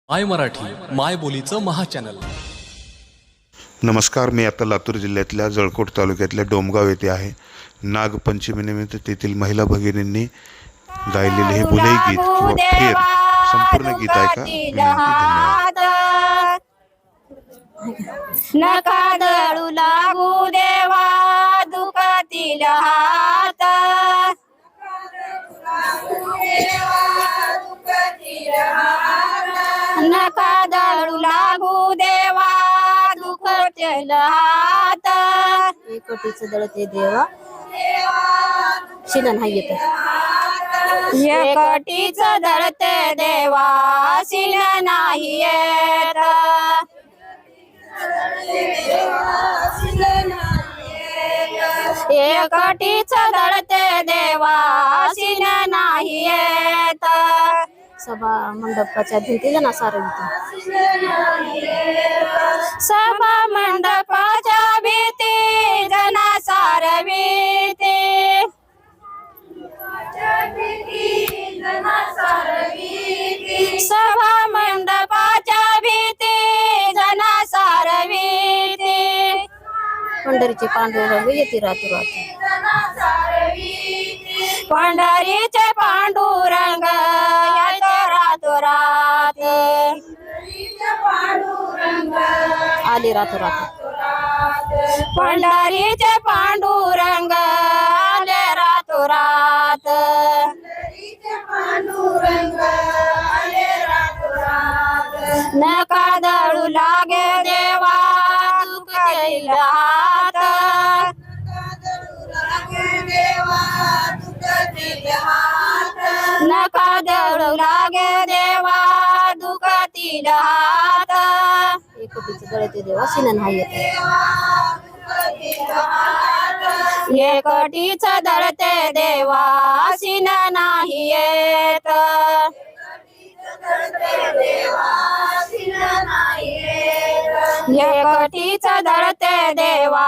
माय मराठी माय बोलीचं महाचॅनल. नमस्कार, मी आता लातूर जिल्ह्यातल्या जळकोट तालुक्यातल्या डोमगाव येथे आहे. नागपंचमीनिमित्त तेथील महिला भगिनींनी गायलेले हे बुलई गीत किंवा फेर संपूर्ण गीत ऐका. विनंती. धन्यवाद. नका दळू लागू देवा दुखातील हात, नका दळू लागू देवा दुखातील हात. एकटीचं दळते देवा शिलन हा येत एकटीच दळते देवा शिन नाही येत. एकटीच दळते देवा शिन नाही येत. सभा मंडपाच्या भिंतीला ना सारवित सभा मंडपाच्या भीती जना सारविते. सभा मंडपाच्या भीती जना सारविते. पंढरीचे पांडुरंग येते रातू रात, पंढरीचे पांडुरंग येतो रातो रात. आले रातू रात, पंढरीचे पांडुरंग आले रातो रात. नका दळू लागे देवा दुखातील हात, नका दळू लागे देवा दुखातील हात. एकटीचं दळते देवा शिलन हा येत एकटीच दळते देवा शिन नाही येत. एकटीच दळते देवा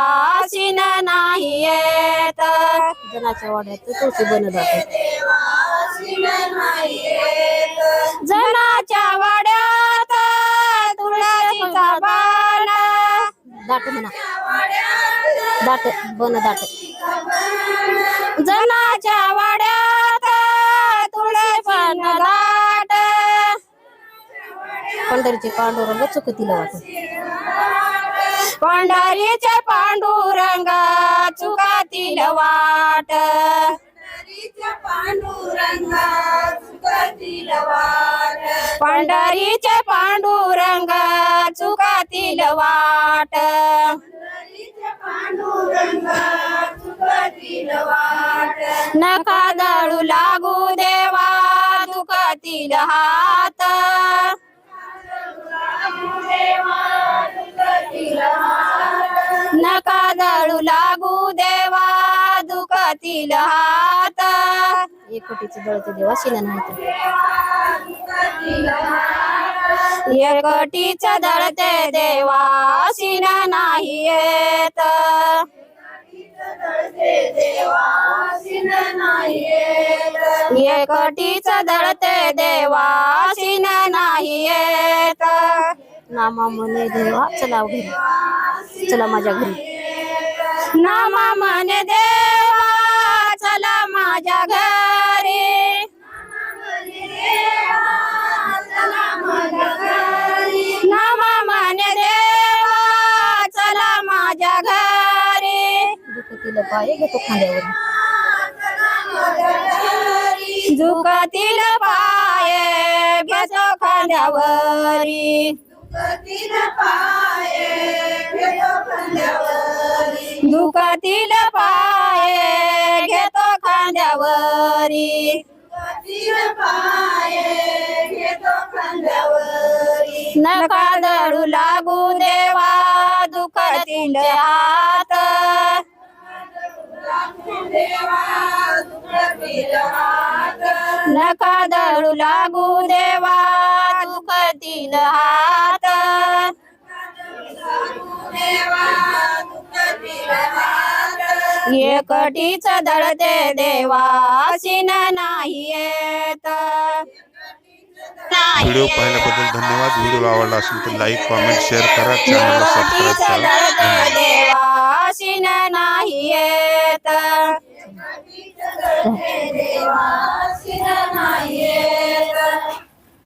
शिन नाही येत. जनाच्या वाड्यात तुळशी बन जाते, जनाच्या वाड्यात तुळशीचा पान, दाट म्हणा दाट बन दाट, जनाच्या वाड्यात तुळशी पण दाट. पंढरीचे पांडुरंग चुकतील वाट, पंढरीचे पांडुरंग चुकातील वाट. पंढरीचे पांडुरंग चुकातील वाट. नका दळू लागू देवा दुखातील हात, नका दळू लागू देवा दुखातील हात. एकटीचं दळते देवा शिलन हा येत एकटीच दळते देवा शिन नाही येत. एकटीच दळते देवा शिन नाही येत. नामा म्हणे देवा चला घरी, चला माझ्या घरी, नामा म्हणे देवा चला माझ्या घरी, नामा म्हणे देवा चला माझ्या घरी. दुखतील पाय घेतो खांद्यावर, दुखातील पाय घेतो खांद्यावरी, दुखातील पाय घेतो खांद्यावरी. नका दळू लागू देवा दुखातील हात, नका दळू लागू देवा दुखातील हात. एकटीच दळते देवा शिन नाही येत. व्हिडिओ पाहिल्याबद्दल धन्यवाद. व्हिडिओ आवडला असेल तर लाईक कॉमेंट शेअर करा. चॅनलला सबस्क्राईब नवतीच करा. जळत धन्यवाद. देवा शिन नाही येत